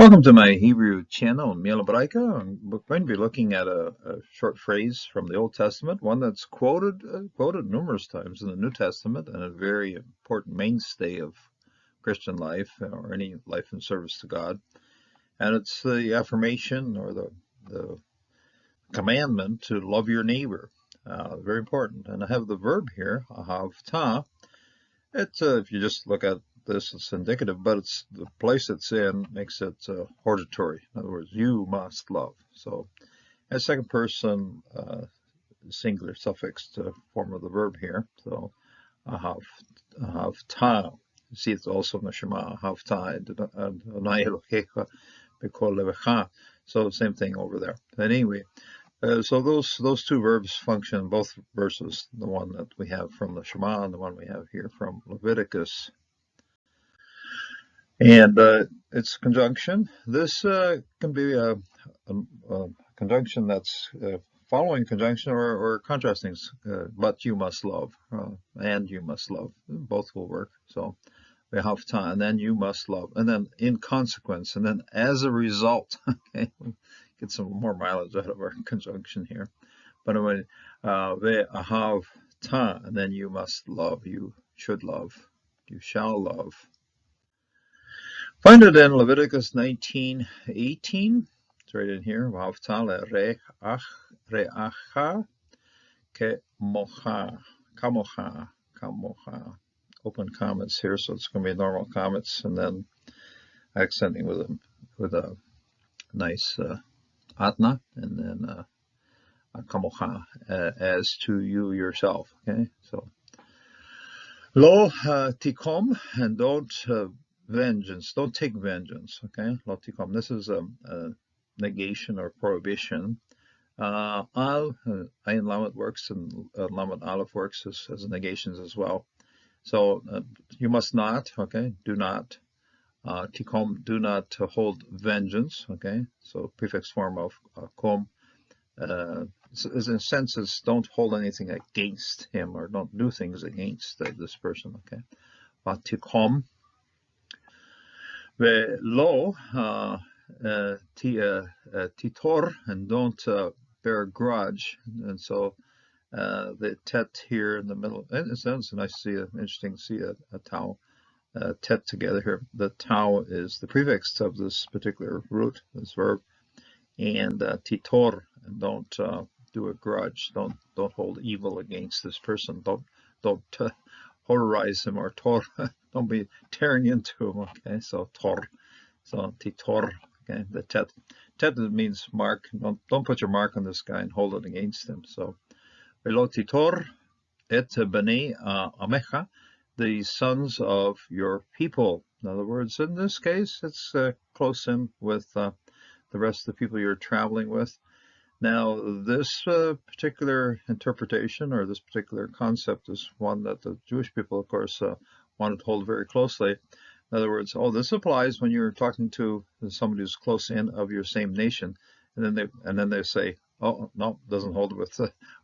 Welcome to my Hebrew channel in Mila Braika. We're going to be looking at a short phrase from the Old Testament, one that's quoted numerous times in the New Testament, and a very important mainstay of Christian life or any life in service to God. And it's the affirmation or the commandment to love your neighbor. Very important. And I have the verb here, ahavta. It's if you just look at this, it's indicative, but it's the place it's in makes it hortatory. In other words, you must love. So, as second person singular suffix form of the verb here. So, ahavta. You see, it's also in the Shema. Ahavta Adonai Elohecha b'kol levecha. So, same thing over there. But anyway. So those two verbs function in both verses, the one that we have from the Shema and the one we have here from Leviticus. And it's conjunction. This can be a conjunction that's following conjunction or contrasting, but you must love, and you must love. Both will work. So we have time, and then you must love, and then in consequence, and then as a result, okay, get some more mileage out of our conjunction here. But anyway, have ta, and then you must love, you should love, you shall love. Find it in Leviticus 19:18. It's right in here. V'havta le'reacha kemocha, kamocha. Open comments here, so it's going to be normal comments, and then accenting with a nice atna, and then kamocha, as to you yourself. Okay, so lo tikom, and don't vengeance, don't take vengeance. Okay, lo tikom. This is a negation or prohibition. Al ayin lamed works, and lamed aleph works as negations as well. So you must not, okay, do not, tikom, do not hold vengeance, okay, so prefix form of kom, in a sense, it's don't hold anything against him or don't do things against this person, okay, tikom, ve'lo, titor, and don't bear a grudge, and so the tet here in the middle, and it sounds nice to see, interesting to see a tau tet together here. The tau is the prefix of this particular root, this verb, and titor, and don't do a grudge, don't hold evil against this person, don't horrorize him or tor, don't be tearing into him. Okay, so tor, so titor. Okay, the tet means mark. Don't put your mark on this guy and hold it against him. So. Velo titor et bnei amecha, the sons of your people. In other words, in this case, it's close in with the rest of the people you're traveling with. Now, this particular interpretation or this particular concept is one that the Jewish people, of course, wanted to hold very closely. In other words, this applies when you're talking to somebody who's close in of your same nation, and then they say, oh no, doesn't hold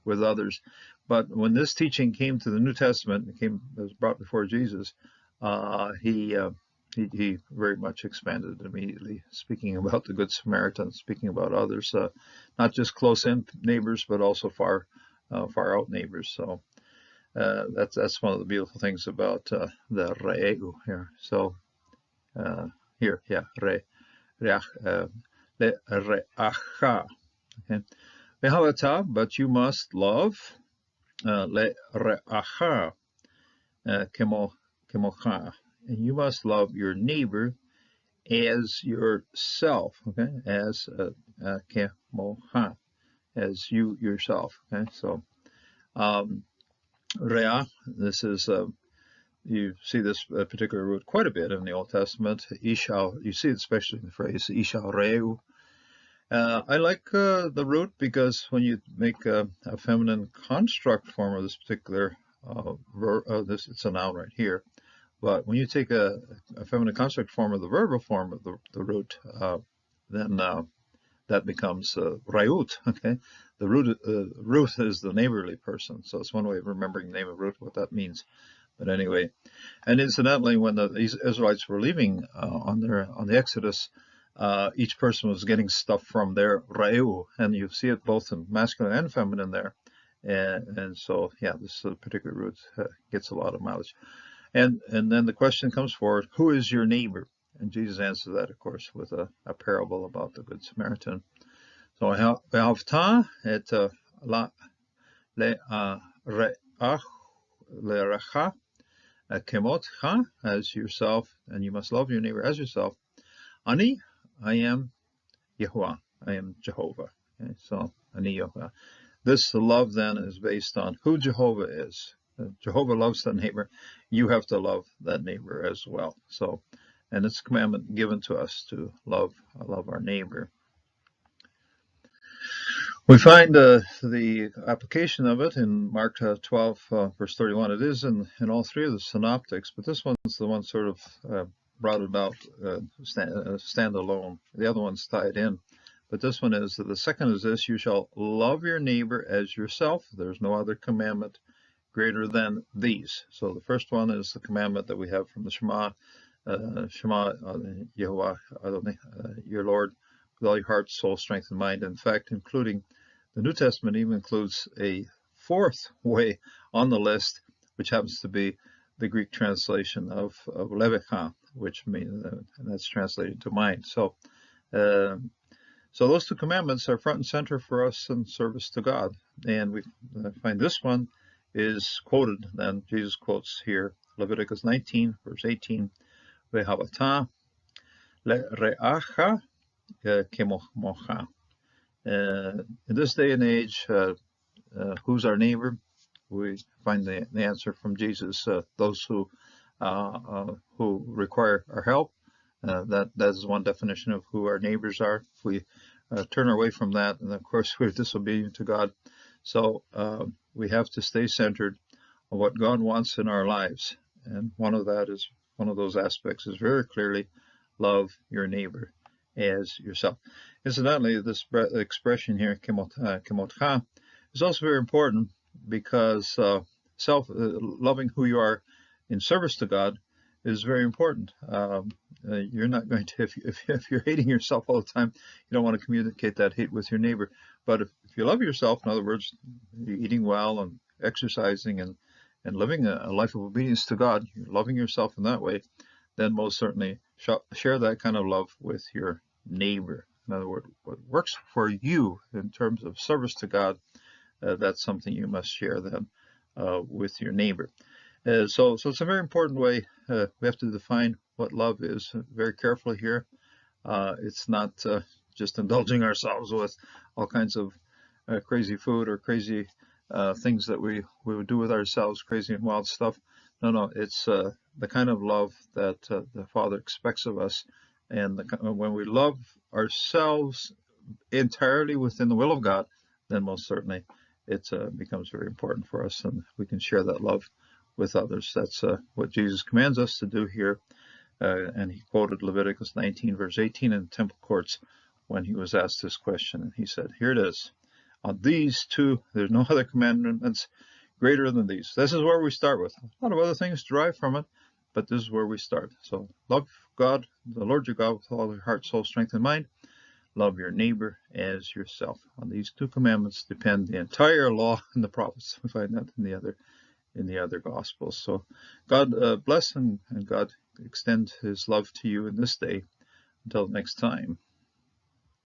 with others. But when this teaching came to the New Testament, it was brought before Jesus, he very much expanded immediately, speaking about the Good Samaritan, speaking about others, not just close in neighbors, but also far out neighbors. So that's one of the beautiful things about the re'eu here. So here, yeah, re'acha. Okay. But you must love le're'acha kemocha, and you must love your neighbor as yourself. Okay, as kemocha, as you yourself. Okay, so re'ah. This is you see this particular root quite a bit in the Old Testament. Isha, you see it especially in the phrase Isha re'u. I like the root because when you make a feminine construct form of this particular verb, it's a noun right here, but when you take a feminine construct form of the verbal form of the root, then that becomes rayut. Okay, the root is the neighborly person, so it's one way of remembering the name of root, what that means. But anyway, and incidentally, when the Israelites were leaving on the Exodus, each person was getting stuff from their ra'eu, and you see it both in masculine and feminine there. And so, yeah, this particular root gets a lot of mileage. And then the question comes forward, who is your neighbor? And Jesus answers that, of course, with a parable about the Good Samaritan. So, ve'ahavta et le'recha kemotcha, as yourself, and you must love your neighbor as yourself. Ani, I am Yahuwah, I am Jehovah. Okay, so, Ani Yahuwah. This love then is based on who Jehovah is. Jehovah loves that neighbor. You have to love that neighbor as well. So, and it's a commandment given to us to love our neighbor. We find the application of it in Mark 12, verse 31. It is in all three of the synoptics, but this one's the one sort of brought about standalone. The other one's tied in. But this one is, the second is this: you shall love your neighbor as yourself. There's no other commandment greater than these. So the first one is the commandment that we have from the Shema, Yehovah, your Lord, with all your heart, soul, strength, and mind. In fact, including the New Testament even includes a fourth way on the list, which happens to be the Greek translation of levecha, which means, and that's translated to mind. So those two commandments are front and center for us in service to God. And we find this one is quoted, then Jesus quotes here, Leviticus 19, verse 18, Ve'havata le're'acha kemocha. In this day and age, who's our neighbor? We find the answer from Jesus, those who require our help. That is one definition of who our neighbors are. If we turn away from that, and of course we're disobedient to God. So we have to stay centered on what God wants in our lives. And one of those aspects is very clearly love your neighbor as yourself. Incidentally, this expression here, kemotcha, is also very important because loving who you are in service to God is very important. You're not going to, if you're hating yourself all the time, you don't want to communicate that hate with your neighbor. But if you love yourself, in other words, you're eating well and exercising and living a life of obedience to God, you're loving yourself in that way, then most certainly share that kind of love with your neighbor. In other words, what works for you in terms of service to God, that's something you must share then with your neighbor. So it's a very important way. We have to define what love is very carefully here. It's not just indulging ourselves with all kinds of crazy food or crazy things that we would do with ourselves, crazy and wild stuff. No, it's the kind of love that the Father expects of us. And when we love ourselves entirely within the will of God, then most certainly it becomes very important for us, and we can share that love with others. That's what Jesus commands us to do here. And he quoted Leviticus 19, verse 18 in the temple courts when he was asked this question. And he said, here it is. On these two, there's no other commandments greater than these. This is where we start with. A lot of other things derive from it, but this is where we start. So love God, the Lord your God, with all your heart, soul, strength, and mind. Love your neighbor as yourself. On these two commandments depend the entire law and the prophets. We find that in the other gospels. So God bless and God extend his love to you in this day. Until next time.